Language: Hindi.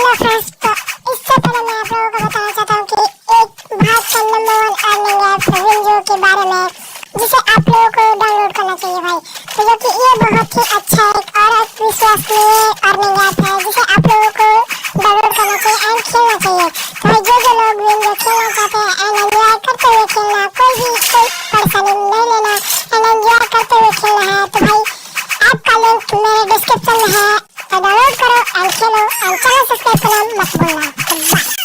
हेलो फ्रेंड्स, तो इससे पहले मैं आप लोगों को बताना चाहता हूँ कि एक भारत का नंबर 1 अर्निंग ऐप विंजो के बारे में, जिसे आप लोगों को डाउनलोड करना चाहिए भाई। तो जो कि ये बहुत ही अच्छा एक और विश्वसनीय अर्निंग ऐप है, जिसे आप लोगों को डाउनलोड करना चाहिए एंड खेलना चाहिए। तो भाई जो लोग विंजो खेलना चाहते हैं एंड एंजॉय करते हुए खेलना, कोई परेशानी नहीं लेना एंड एंजॉय करते हुए खेलना है, तो भाई ऐप का लिंक मेरे डिस्क्रिप्शन में है। तो डाउनलोड करो and Khelo and channel subscribe करना मत भूलना।